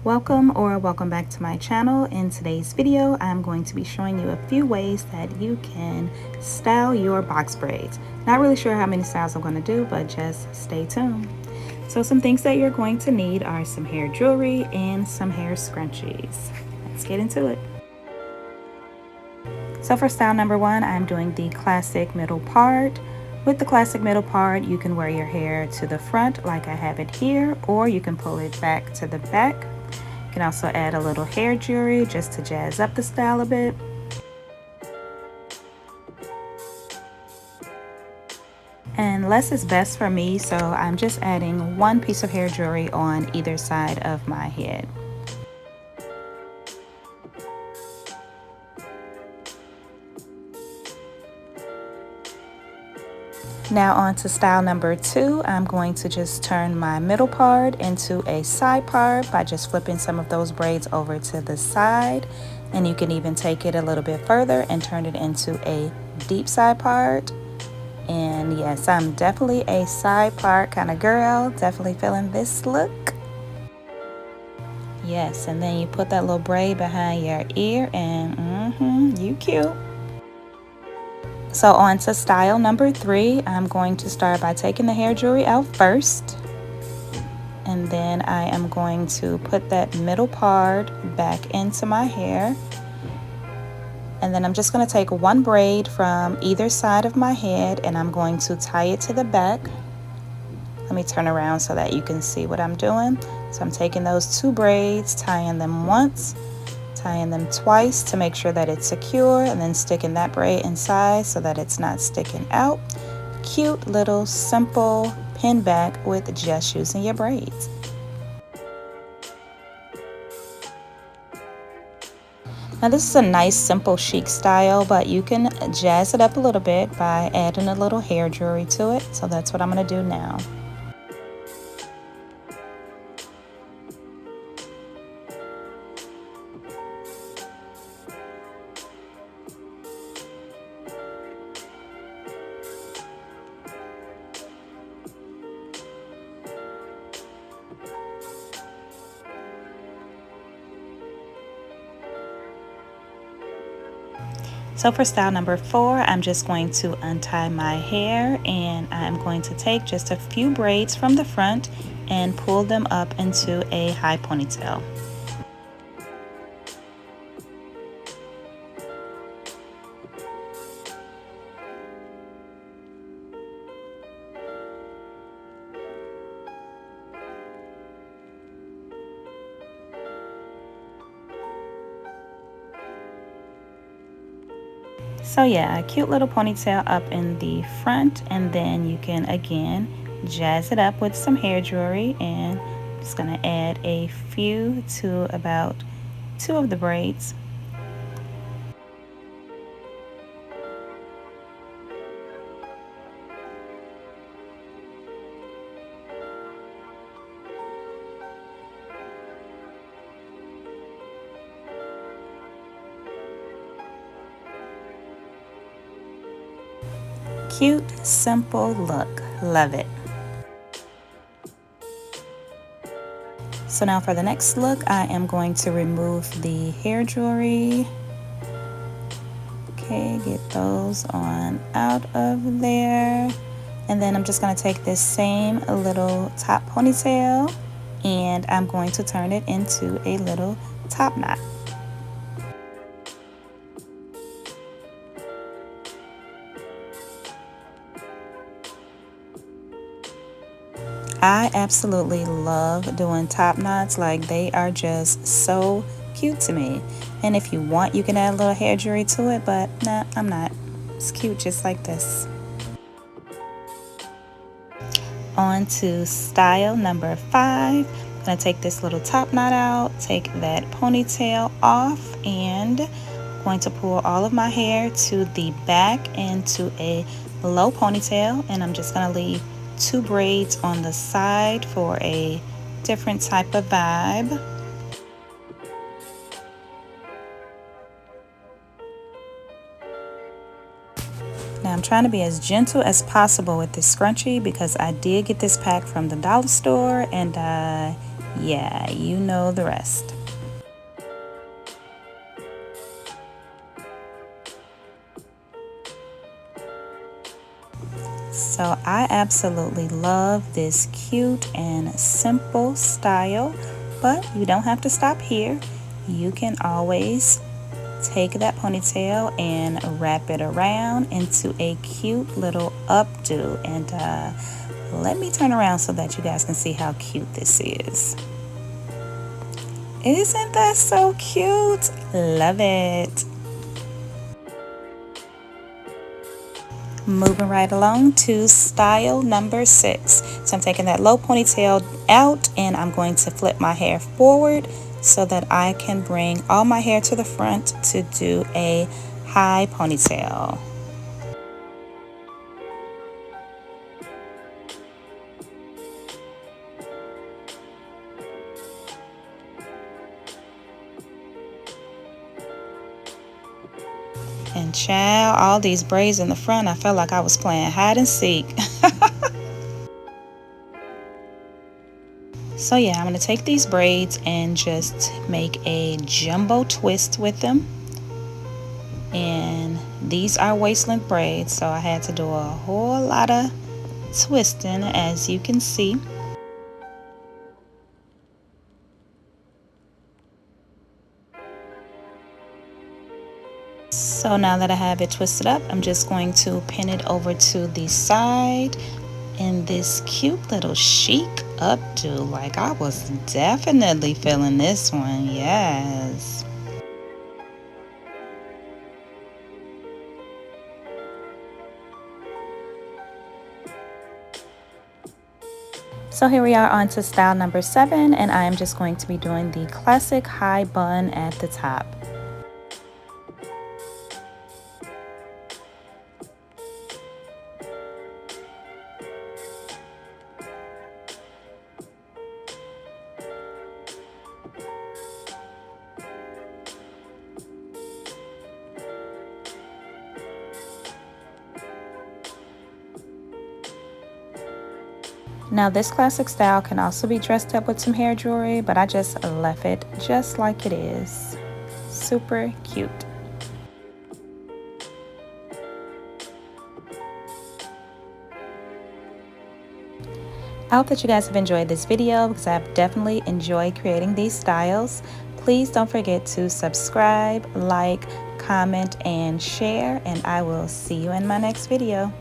Welcome back to my channel. In today's video, I'm going to be showing you a few ways that you can style your box braids. Not really sure how many styles I'm going to do, but just stay tuned. So some things that you're going to need are some hair jewelry and some hair scrunchies. Let's get into it. So for style number one, I'm doing the classic middle part. With the classic middle part, you can wear your hair to the front like I have it here, or you can pull it back to the back. You can also add a little hair jewelry just to jazz up the style a bit. And less is best for me, so I'm just adding one piece of hair jewelry on either side of my head. Now on to style number two, I'm going to just turn my middle part into a side part by just flipping some of those braids over to the side. And you can even take it a little bit further and turn it into a deep side part. And yes, I'm definitely a side part kind of girl, definitely feeling this look. Yes, and then you put that little braid behind your ear and you cute. So on to style number three, I'm going to start by taking the hair jewelry out first. And then I am going to put that middle part back into my hair. And then I'm just going to take one braid from either side of my head and I'm going to tie it to the back. Let me turn around so that you can see what I'm doing. So I'm taking those two braids, tying them once, tying them twice to make sure that it's secure, and then sticking that braid inside so that it's not sticking out. Cute little simple pin back with just using your braids. Now this is a nice simple chic style, but you can jazz it up a little bit by adding a little hair jewelry to it. So that's what I'm going to do now. So for style number four, I'm just going to untie my hair and I'm going to take just a few braids from the front and pull them up into a high ponytail. So yeah, a cute little ponytail up in the front, and then you can again jazz it up with some hair jewelry, and I'm just gonna add a few to about two of the braids. Cute, simple look. Love it. So now for the next look, I am going to remove the hair jewelry. Okay, get those on out of there. And then I'm just going to take this same little top ponytail and I'm going to turn it into a little top knot. I absolutely love doing top knots. Like, they are just so cute to me. And if you want, you can add a little hair jewelry to it, but nah, I'm not. It's cute just like this. On to style number five. I'm gonna take this little top knot out, take that ponytail off, and I'm going to pull all of my hair to the back into a low ponytail, and I'm just gonna leave two braids on the side for a different type of vibe. Now I'm trying to be as gentle as possible with this scrunchie because I did get this pack from the dollar store and I Yeah, you know the rest. So I absolutely love this cute and simple style, but you don't have to stop here. You can always take that ponytail and wrap it around into a cute little updo. And let me turn around so that you guys can see how cute this is. Isn't that so cute? Love it. Moving right along to style number 6. So I'm taking that low ponytail out and I'm going to flip my hair forward so that I can bring all my hair to the front to do a high ponytail. And child, all these braids in the front, I felt like I was playing hide and seek. So yeah, I'm going to take these braids and just make a jumbo twist with them. And these are waist length braids, so I had to do a whole lot of twisting, as you can see. So now that I have it twisted up, I'm just going to pin it over to the side in this cute little chic updo. Like, I was definitely feeling this one, yes. So here we are on to style number 7, and I am just going to be doing the classic high bun at the top. Now this classic style can also be dressed up with some hair jewelry, but I just left it just like it is. Super cute. I hope that you guys have enjoyed this video because I've definitely enjoyed creating these styles. Please don't forget to subscribe, like, comment, and share, and I will see you in my next video.